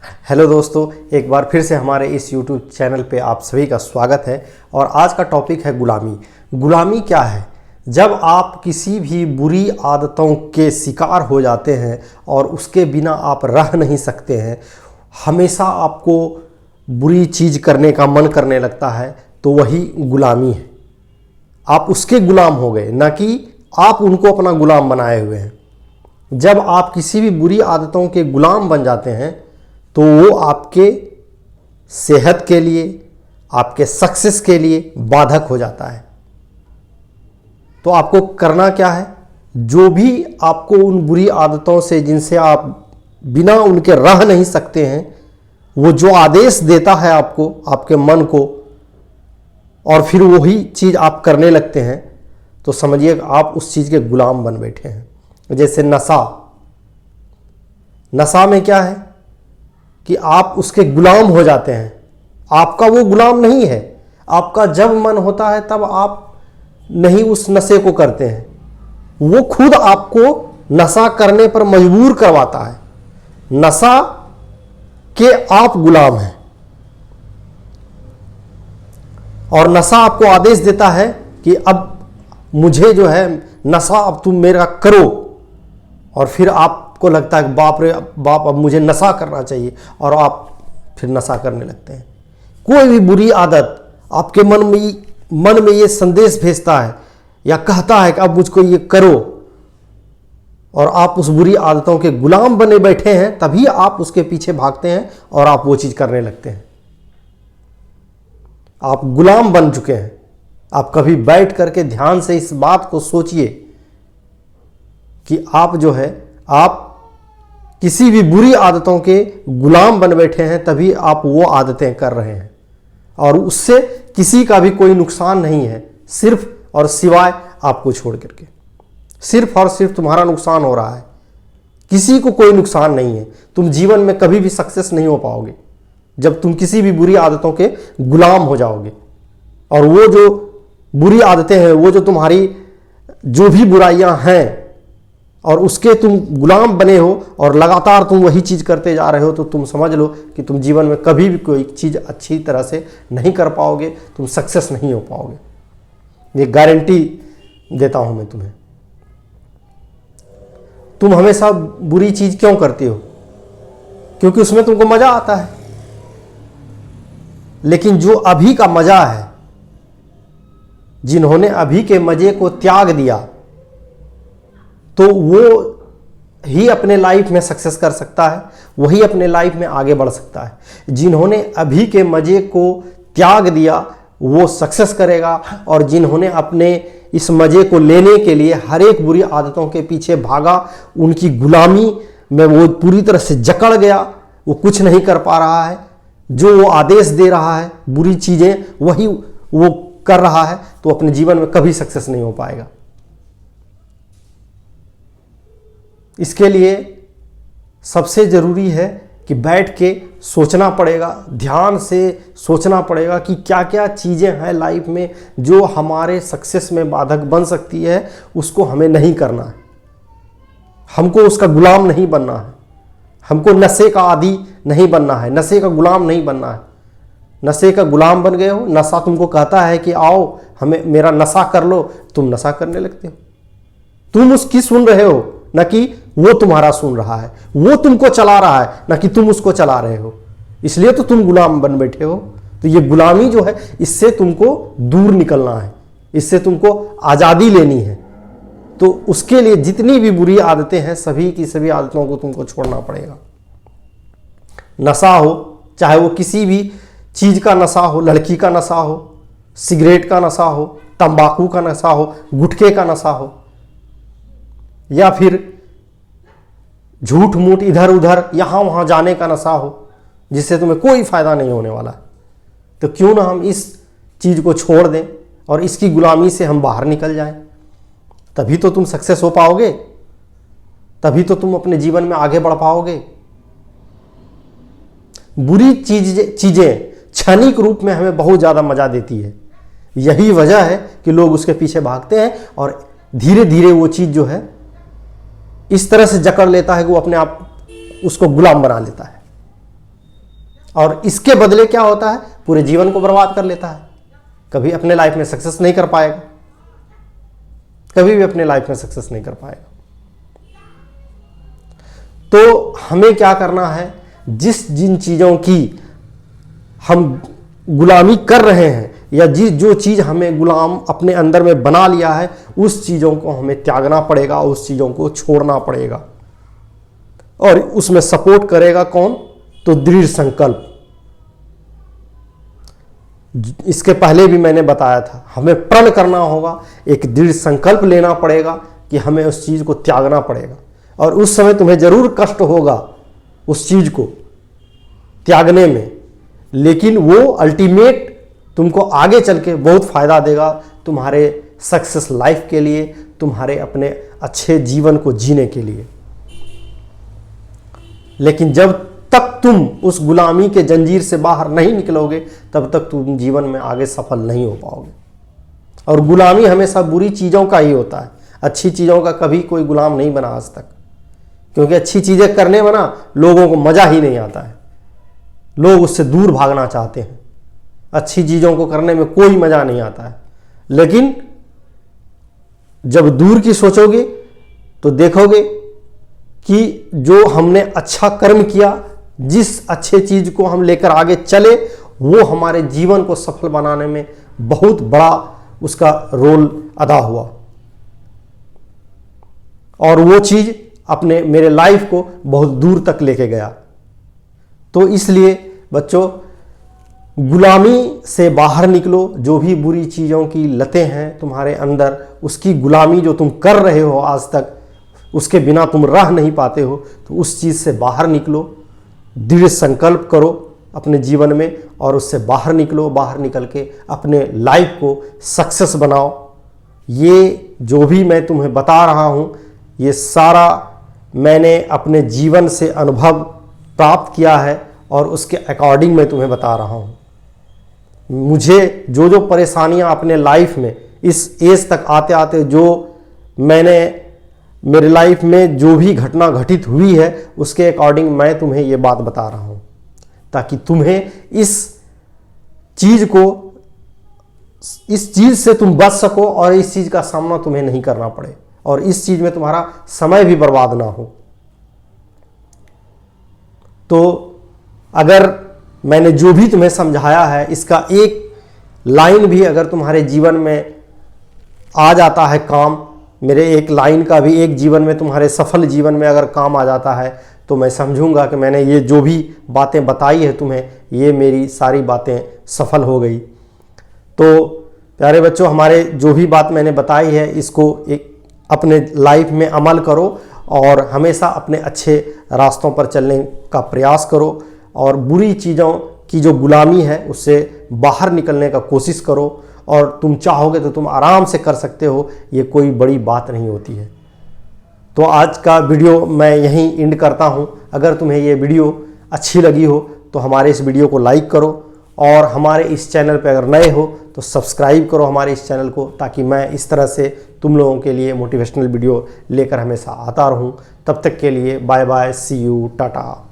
Hello दोस्तों, एक बार फिर से हमारे इस YouTube चैनल पे आप सभी का स्वागत है। और आज का टॉपिक है गुलामी। गुलामी क्या है? जब आप किसी भी बुरी आदतों के शिकार हो जाते हैं और उसके बिना आप रह नहीं सकते हैं, हमेशा आपको बुरी चीज़ करने का मन करने लगता है, तो वही गुलामी है। आप उसके गुलाम हो गए, ना कि आप उनको अपना गुलाम बनाए हुए हैं। जब आप किसी भी बुरी आदतों के गुलाम बन जाते हैं तो वो आपके सेहत के लिए, आपके सक्सेस के लिए बाधक हो जाता है। तो आपको करना क्या है? जो भी आपको उन बुरी आदतों से, जिनसे आप बिना उनके रह नहीं सकते हैं, वो जो आदेश देता है आपको, आपके मन को, और फिर वही चीज़ आप करने लगते हैं, तो समझिए आप उस चीज़ के गुलाम बन बैठे हैं। जैसे नशा में क्या है कि आप उसके गुलाम हो जाते हैं। आपका वो गुलाम नहीं है। आपका जब मन होता है तब आप नहीं उस नशे को करते हैं, वो खुद आपको नशा करने पर मजबूर करवाता है। नशा के आप गुलाम हैं और नशा आपको आदेश देता है कि अब मुझे जो है नशा, अब तुम मेरा करो। और फिर आपको लगता है बाप रे बाप, अब मुझे नशा करना चाहिए, और आप फिर नशा करने लगते हैं। कोई भी बुरी आदत आपके मन में ये संदेश भेजता है या कहता है कि अब मुझको ये करो, और आप उस बुरी आदतों के गुलाम बने बैठे हैं, तभी आप उसके पीछे भागते हैं और आप वो चीज़ करने लगते हैं। आप गुलाम बन चुके हैं। आप कभी बैठ करके ध्यान से इस बात को सोचिए कि आप जो है, आप किसी भी बुरी आदतों के गुलाम बन बैठे हैं, तभी आप वो आदतें कर रहे हैं, और उससे किसी का भी कोई नुकसान नहीं है, सिर्फ और सिवाय आपको छोड़ करके। सिर्फ और सिर्फ तुम्हारा नुकसान हो रहा है, किसी को कोई नुकसान नहीं है। तुम जीवन में कभी भी सक्सेस नहीं हो पाओगे जब तुम किसी भी बुरी आदतों के गुलाम हो जाओगे। और वो जो बुरी आदतें हैं, वो जो तुम्हारी जो भी बुराइयां हैं, और उसके तुम गुलाम बने हो और लगातार तुम वही चीज़ करते जा रहे हो, तो तुम समझ लो कि तुम जीवन में कभी भी कोई चीज़ अच्छी तरह से नहीं कर पाओगे, तुम सक्सेस नहीं हो पाओगे। ये गारंटी देता हूं मैं तुम्हें। तुम हमेशा बुरी चीज़ क्यों करते हो? क्योंकि उसमें तुमको मज़ा आता है। लेकिन जो अभी का मज़ा है, जिन्होंने अभी के मज़े को त्याग दिया, तो वो ही अपने लाइफ में सक्सेस कर सकता है, वही अपने लाइफ में आगे बढ़ सकता है। जिन्होंने अभी के मज़े को त्याग दिया वो सक्सेस करेगा, और जिन्होंने अपने इस मज़े को लेने के लिए हर एक बुरी आदतों के पीछे भागा, उनकी गुलामी में वो पूरी तरह से जकड़ गया, वो कुछ नहीं कर पा रहा है, जो वो आदेश दे रहा है बुरी चीज़ें वही वो कर रहा है, तो अपने जीवन में कभी सक्सेस नहीं हो पाएगा। इसके लिए सबसे ज़रूरी है कि बैठ के सोचना पड़ेगा, ध्यान से सोचना पड़ेगा कि क्या क्या चीज़ें हैं लाइफ में जो हमारे सक्सेस में बाधक बन सकती है। उसको हमें नहीं करना है, हमको उसका गुलाम नहीं बनना है, हमको नशे का आदी नहीं बनना है, नशे का गुलाम नहीं बनना है। नशे का गुलाम बन गए हो, नशा तुमको कहता है कि आओ हमें मेरा नशा कर लो, तुम नशा करने लगते हो। तुम उसकी सुन रहे हो, ना कि वो तुम्हारा सुन रहा है। वो तुमको चला रहा है, ना कि तुम उसको चला रहे हो। इसलिए तो तुम गुलाम बन बैठे हो। तो ये गुलामी जो है, इससे तुमको दूर निकलना है, इससे तुमको आज़ादी लेनी है। तो उसके लिए जितनी भी बुरी आदतें हैं, सभी की सभी आदतों को तुमको छोड़ना पड़ेगा। नशा हो, चाहे वो किसी भी चीज़ का नशा हो, लड़की का नशा हो, सिगरेट का नशा हो, तंबाकू का नशा हो, गुटखे का नशा हो, या फिर झूठ मूठ इधर उधर यहाँ वहाँ जाने का नशा हो, जिससे तुम्हें कोई फायदा नहीं होने वाला है। तो क्यों ना हम इस चीज़ को छोड़ दें और इसकी गुलामी से हम बाहर निकल जाएं। तभी तो तुम सक्सेस हो पाओगे, तभी तो तुम अपने जीवन में आगे बढ़ पाओगे। बुरी चीज़ें क्षणिक रूप में हमें बहुत ज़्यादा मज़ा देती है। यही वजह है कि लोग उसके पीछे भागते हैं, और धीरे धीरे वो चीज़ जो है इस तरह से जकड़ लेता है कि वो अपने आप उसको गुलाम बना लेता है। और इसके बदले क्या होता है, पूरे जीवन को बर्बाद कर लेता है। कभी अपने लाइफ में सक्सेस नहीं कर पाएगा, कभी भी अपने लाइफ में सक्सेस नहीं कर पाएगा। तो हमें क्या करना है, जिन चीज़ों की हम गुलामी कर रहे हैं या जो चीज़ हमें गुलाम अपने अंदर में बना लिया है, उस चीज़ों को हमें त्यागना पड़ेगा, उस चीज़ों को छोड़ना पड़ेगा। और उसमें सपोर्ट करेगा कौन, तो दृढ़ संकल्प। इसके पहले भी मैंने बताया था, हमें प्रण करना होगा, एक दृढ़ संकल्प लेना पड़ेगा कि हमें उस चीज़ को त्यागना पड़ेगा। और उस समय तुम्हें जरूर कष्ट होगा उस चीज़ को त्यागने में, लेकिन वो अल्टीमेट तुमको आगे चल के बहुत फायदा देगा तुम्हारे सक्सेस लाइफ के लिए, तुम्हारे अपने अच्छे जीवन को जीने के लिए। लेकिन जब तक तुम उस गुलामी के जंजीर से बाहर नहीं निकलोगे, तब तक तुम जीवन में आगे सफल नहीं हो पाओगे। और गुलामी हमेशा बुरी चीज़ों का ही होता है, अच्छी चीज़ों का कभी कोई गुलाम नहीं बना आज तक। क्योंकि अच्छी चीज़ें करने में ना लोगों को मज़ा ही नहीं आता है, लोग उससे दूर भागना चाहते हैं। अच्छी चीज़ों को करने में कोई मज़ा नहीं आता है। लेकिन जब दूर की सोचोगे तो देखोगे कि जो हमने अच्छा कर्म किया, जिस अच्छे चीज़ को हम लेकर आगे चले, वो हमारे जीवन को सफल बनाने में बहुत बड़ा उसका रोल अदा हुआ। और वो चीज़ अपने मेरे लाइफ को बहुत दूर तक लेके गया। तो इसलिए बच्चों, गुलामी से बाहर निकलो। जो भी बुरी चीज़ों की लतें हैं तुम्हारे अंदर, उसकी गुलामी जो तुम कर रहे हो आज तक, उसके बिना तुम रह नहीं पाते हो, तो उस चीज़ से बाहर निकलो। दृढ़ संकल्प करो अपने जीवन में और उससे बाहर निकलो। बाहर निकल के अपने लाइफ को सक्सेस बनाओ। ये जो भी मैं तुम्हें बता रहा हूँ, ये सारा मैंने अपने जीवन से अनुभव प्राप्त किया है और उसके अकॉर्डिंग मैं तुम्हें बता रहा हूँ। मुझे जो जो परेशानियाँ अपने लाइफ में इस एज तक आते आते जो मेरे लाइफ में जो भी घटना घटित हुई है, उसके अकॉर्डिंग मैं तुम्हें ये बात बता रहा हूँ, ताकि तुम्हें इस चीज़ से तुम बच सको और इस चीज़ का सामना तुम्हें नहीं करना पड़े और इस चीज़ में तुम्हारा समय भी बर्बाद ना हो। तो अगर मैंने जो भी तुम्हें समझाया है, इसका एक लाइन भी अगर तुम्हारे जीवन में आ जाता है काम, मेरे एक लाइन का भी एक जीवन में, तुम्हारे सफल जीवन में अगर काम आ जाता है, तो मैं समझूंगा कि मैंने ये जो भी बातें बताई है तुम्हें, ये मेरी सारी बातें सफल हो गई। तो प्यारे बच्चों, हमारे जो भी बात मैंने बताई है, इसको एक अपने लाइफ में अमल करो और हमेशा अपने अच्छे रास्तों पर चलने का प्रयास करो और बुरी चीज़ों की जो गुलामी है उससे बाहर निकलने का कोशिश करो। और तुम चाहोगे तो तुम आराम से कर सकते हो, ये कोई बड़ी बात नहीं होती है। तो आज का वीडियो मैं यहीं एंड करता हूँ। अगर तुम्हें ये वीडियो अच्छी लगी हो तो हमारे इस वीडियो को लाइक करो और हमारे इस चैनल पर अगर नए हो तो सब्सक्राइब करो हमारे इस चैनल को, ताकि मैं इस तरह से तुम लोगों के लिए मोटिवेशनल वीडियो लेकर हमेशा आता रहूँ। तब तक के लिए bye bye, see you, Tata.